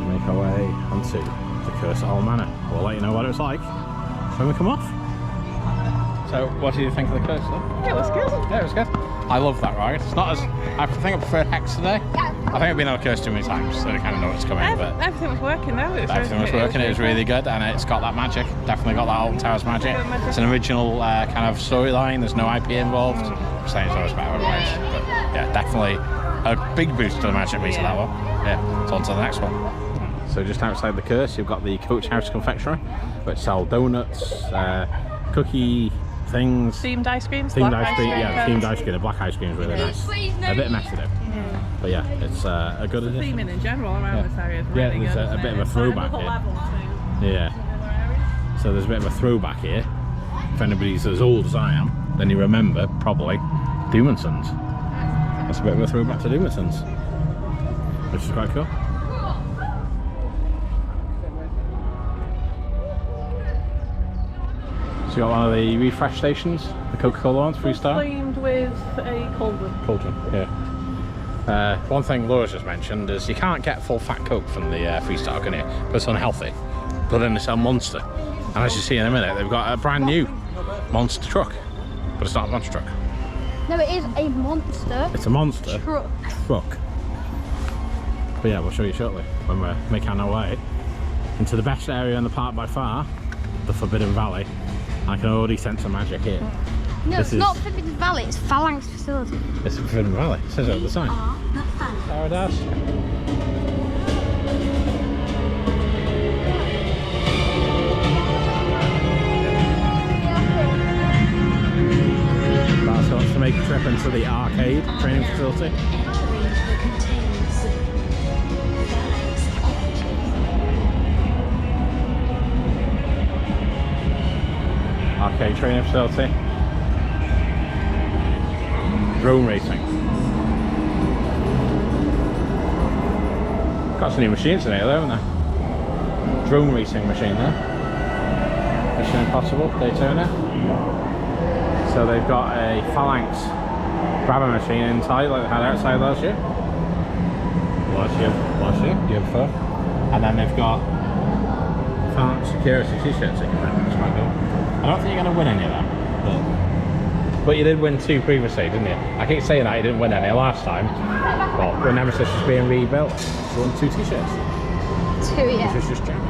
Make our way onto the Carousel Manor. We'll let you know what it was like when we come off. So, what did you think of the Carousel? It was good. Yeah, it was good. I love that ride. It's not as... I think I prefer Hex today. I think I've been on a coaster too many times, so I kind of know what's coming. But Everything was working though. everything was working. It was really good, and it's got that magic. Definitely got that Alton Towers magic. It's an original kind of storyline. There's no IP involved. I'm saying it's always better rides, but yeah, definitely a big boost to the magic meter that one. Yeah, it's on to the next one. So just outside the Curse, you've got the Coach House Confectionery, which sell donuts, cookie things. Themed ice creams. Themed ice cream, yeah, the themed ice cream. The black ice cream is really nice. A bit messy though. But yeah, it's a good addition. Theming in general around this area is really good. Yeah, there's a bit of a throwback here. Yeah. So there's a bit of a throwback here. If anybody's as old as I am, then you remember probably Doom and Sons. That's a bit of a throwback to Doom and Sons, which is quite cool. So you got one of the refresh stations, the Coca-Cola ones, freestyle. Themed with a cauldron. Cauldron, yeah. One thing Laura's just mentioned is you can't get full fat Coke from the freestyle, can you? But it's unhealthy. But then they sell Monster. And as you see in a minute, they've got a brand new Monster truck. But it's not a monster truck. No, it is a monster. It's a monster truck. But yeah, we'll show you shortly when we're making our way into the best area in the park by far, the Forbidden Valley. I can already sense some magic here. No, it's not Forbidden Valley, it's Phalanx Facility. It's Forbidden Valley, it says it at the sign. There it is. Lars wants to make a trip into the arcade training facility. Arcade training facility. Drone racing. Got some new machines in here though, haven't there? Drone racing machine there. Mission Impossible, Daytona. So they've got a Phalanx grabber machine inside like they had outside last year. Year before. And then they've got Phalanx security t-shirts that you can win, which is quite cool. I don't think you're going to win any of them, but But you did win 2 previously, didn't you? I keep saying that you didn't win any last time. Well, when Nemesis was being rebuilt, you won 2 t-shirts. 2, yeah. Which is just joking.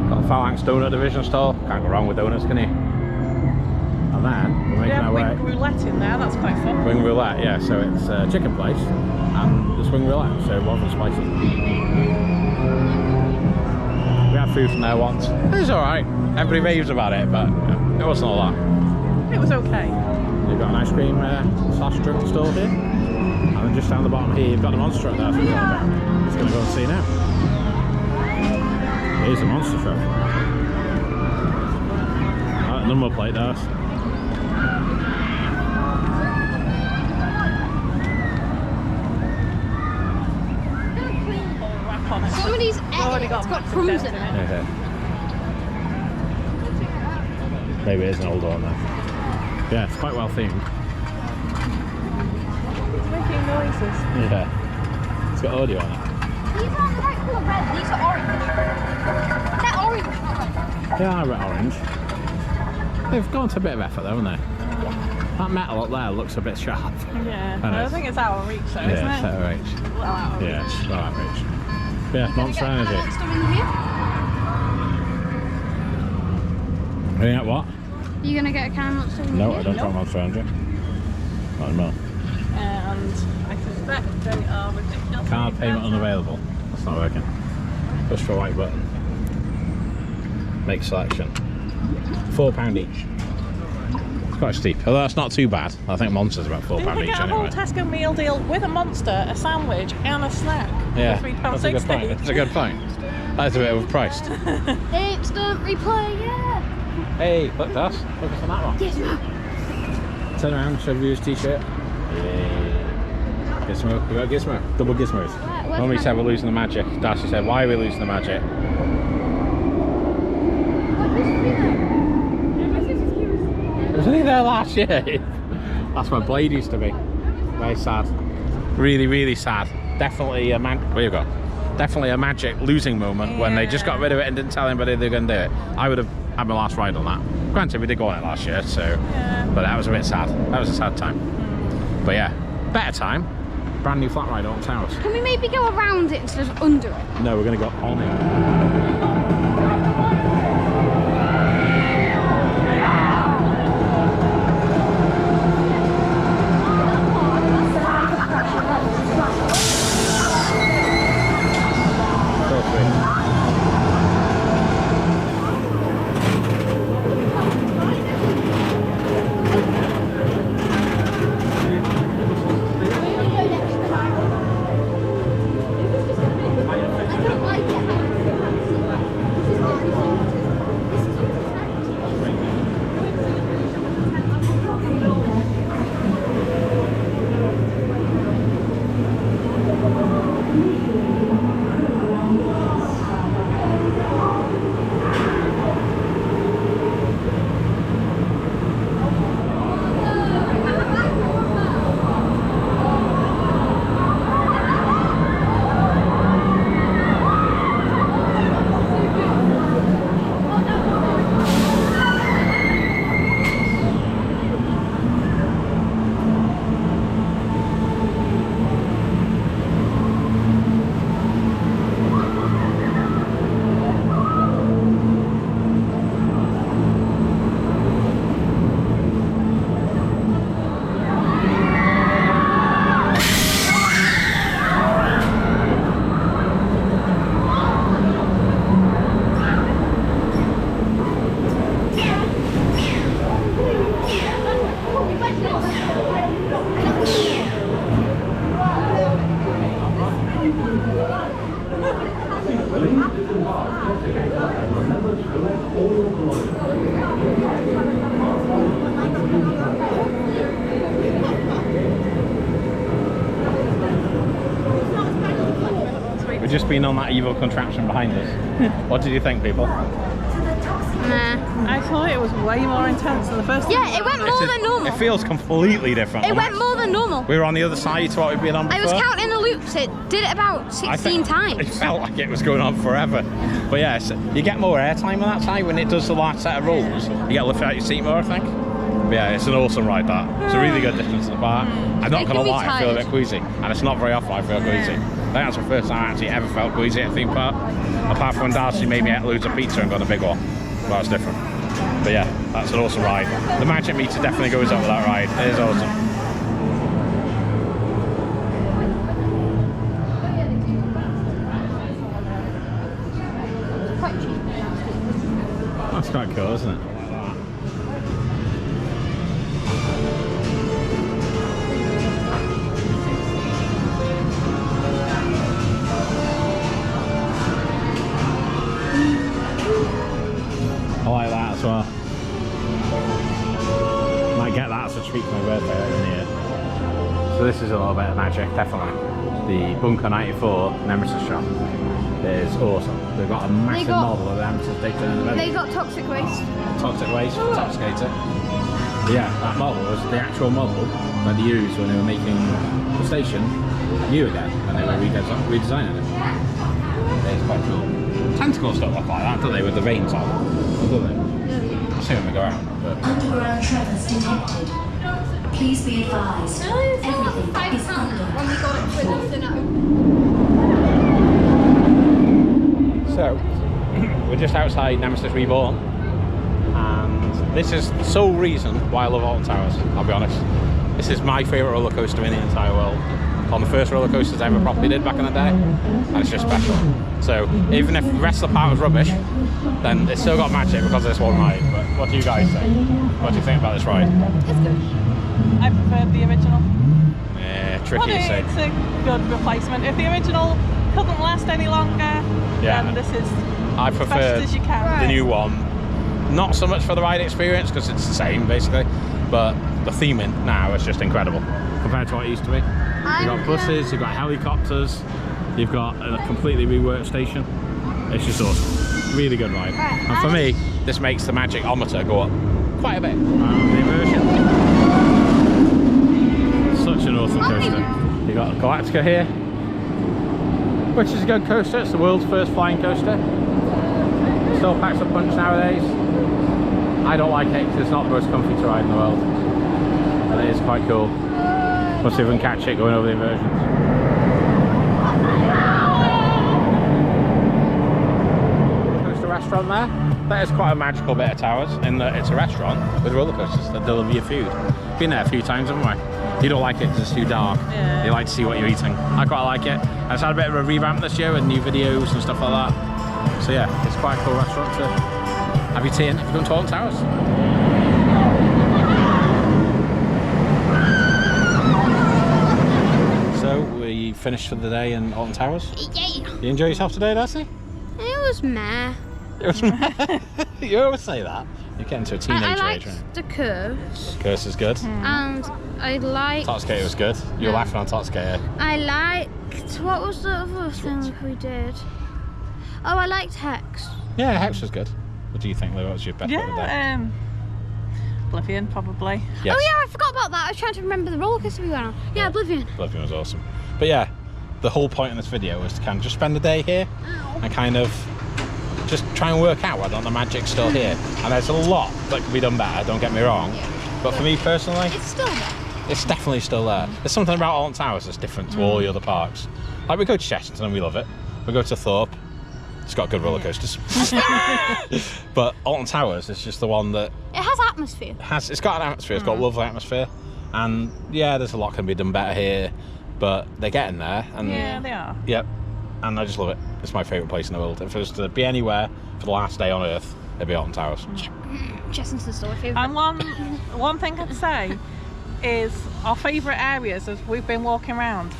Got the Phalanx Donut Division store. Can't go wrong with donuts, can you? And then we're making our way. Wing roulette in there, that's quite fun. Wing roulette, yeah, so it's a chicken place and the swing roulette, so one for spicy. We had food from there once. It was alright. Everybody raves about it, but it wasn't a lot. It was okay. You've got an ice cream slash drink store here. And then just down the bottom here, you've got the monster truck there. So just going to go and see now. Here's the monster truck. Number plate there. Somebody's egg, it's got crumbs in it. Okay. Maybe it is an old one there. Yeah, it's quite well themed. It's making noises. Yeah. It's got audio on it. These aren't the right colour red, these are orange. They're orange, not red. They are a bit orange. They've gone to a bit of effort though, haven't they? That metal up there looks a bit sharp. Yeah, I think it's out of reach though, isn't it? Yeah, it's out of reach. Well out of reach. Yeah, it's well out of reach. Yeah, Monster Energy. Are you at what? Are you going to get a can of Monster Energy? No, I don't want Monster Energy. Not anymore. And I suspect they are ridiculous. Card payment unavailable. That's not working. Push for white button. Make selection. £4 each. It's quite steep. Although that's not too bad. I think Monster's about £4 Didn't we each get a anyway. whole Tesco meal deal with a Monster, a sandwich and a snack Yeah, for that's a good point. £3.60? That's a good point. That's a bit overpriced. Instant replay, yeah! Hey, look at us. Look at that one. Gizmo! Turn around, show you his t-shirt. Yeah. Gizmo. We got Gizmo. Double Gizmos. When we said we're losing the magic, Darcy said, why are we losing the magic? Wasn't he there last year? That's where Blade used to be. Very sad. Really, really sad. Definitely a what you got? Definitely a magic losing moment when they just got rid of it and didn't tell anybody they were going to do it. I would have had my last ride on that. Granted, we did go on it last year, so but that was a bit sad. That was a sad time. But yeah, better time. Brand new flat ride, Alton Towers. Can we maybe go around it instead of under it? No, we're going to go on it. We've just been on that evil contraption behind us. What did you think, people? Nah. I thought it was way more intense than the first Yeah, time. it went more than normal. It feels completely different. It went more than normal. We were on the other side to what we've been on I before. was counting the loops. It did it about 16 times. It felt like it was going on forever. But yeah, you get more airtime on that side when it does the last set of rolls. You get to lift out your seat more, I think. But yeah, it's an awesome ride, that. It's a really good distance to the park. I'm not going to lie, I feel a bit queasy. And it's not very often I feel queasy. I think that's the first time I actually ever felt queasy at a theme park. Apart from when Darcy made me eat loads of pizza and got a big one. That's different. But yeah, that's an awesome ride. The magic meter definitely goes up with that ride. It is awesome. That's quite cool, isn't it? I like that as well. Might get that as a treat for my birthday later in the year. So this is a little bit of magic, definitely. The Bunker 94 Nemesis shop is awesome. They've got a massive model of the Nemesis Daytona in the middle. They got toxic waste. Toxic waste, Toxicator. Yeah, that model was the actual model that they used when they were making the station new again, when they were redesigning it. It's quite cool. Tentacles don't look like that, do they, with the veins on? Do they? I'll see when we go out. But... Underground trappers detected. Please be advised. Everything is under. When we got it for nothing at home. So, we're just outside Nemesis Reborn, and this is the sole reason why I love Alton Towers, I'll be honest. This is my favourite roller coaster in the entire world. On the first roller coasters I ever properly did back in the day, and it's just special. So, even if the rest of the park was rubbish, then it's still got magic because of this one ride. But what do you guys think? What do you think about this ride? It's good. I preferred the original. Yeah, tricky to say. It's a good replacement. If the original couldn't last any longer, then this is I as prefer best as you can. the new one. Not so much for the ride experience because it's the same basically, but the theming now is just incredible compared to what it used to be. You've got buses, you've got helicopters, you've got a completely reworked station. It's just awesome. Really good ride. And for me, this makes the magic-ometer go up quite a bit. The immersion. Such an awesome coaster. You've got Galactica here, which is a good coaster. It's the world's first flying coaster. Still packs a punch nowadays. I don't like it because it's not the most comfy to ride in the world. But it is quite cool. We'll see if we can catch it going over the inversions. Coaster restaurant there. That is quite a magical bit of Towers in that it's a restaurant with roller coasters that deliver your food. Been there a few times, haven't we? You don't like it because it's too dark. Yeah. You like to see what you're eating. I quite like it. And it's had a bit of a revamp this year with new videos and stuff like that. So yeah, it's quite a cool restaurant to have your tea in if you're going to Alton Towers. So we finished for the day in Alton Towers. Yeah. You enjoy yourself today, Darcy? It was meh. It was you always say that. You're getting to a teenage I age, liked right? the curves. Curse is good. And I liked... Toxicator was good. You were laughing on Toxicator. I liked... What was the other thing we did? Oh, I liked Hex. Yeah, Hex was good. What do you think, Lou? What was your best bit of the day? Oblivion, probably. Yes. Oh yeah, I forgot about that. I was trying to remember the roller coaster we went on. Yeah, Oblivion. Oblivion was awesome. But yeah, the whole point of this video was to kind of just spend the day here and kind of just try and work out whether or not the magic's still here. And there's a lot that can be done better, don't get me wrong. But for me personally, It's still there. it's definitely still there. There's something about Alton Towers that's different to all the other parks. Like we go to Chessington and we love it. We go to Thorpe. It's got good roller coasters. But Alton Towers is just the one that It has atmosphere. it's got an atmosphere, it's got a lovely atmosphere. And yeah, there's a lot can be done better here, but they're getting there. And Yeah, they are. Yep. And I just love it. It's my favourite place in the world. If it was to be anywhere for the last day on Earth, it'd be Alton Towers. Chessington's still my favourite. And one thing I'd say is our favourite areas as we've been walking around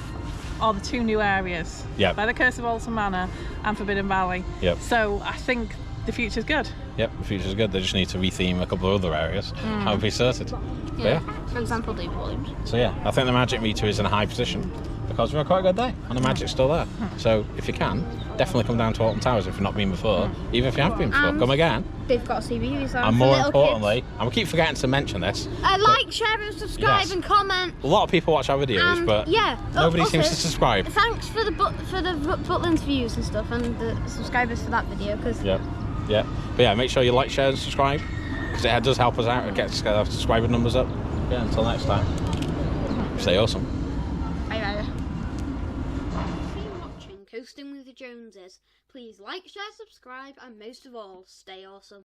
are the two new areas. Yep. By the Curse of Alton Manor and Forbidden Valley. Yep. So I think the future's good. Yep, the future's good. They just need to retheme a couple of other areas. I would be sorted. But yeah. For example, David Williams. So yeah, I think the magic meter is in a high position because we've had quite a good day and the magic's still there. So if you can, definitely come down to Alton Towers if you've not been before. Even if you have been before, come again. They've got CBeebies on. And more importantly, and we keep forgetting to mention this. Like, share, and subscribe, and comment. A lot of people watch our videos, but nobody seems to subscribe. Thanks for the Butlin's views and stuff, and the subscribers for that video. Cause yeah. But yeah, make sure you like, share, and subscribe because it does help us out. It gets our subscriber numbers up. Yeah. Until next time, stay awesome. Bye bye. If you're watching Coasting with the Joneses, please like, share, subscribe, and most of all, stay awesome.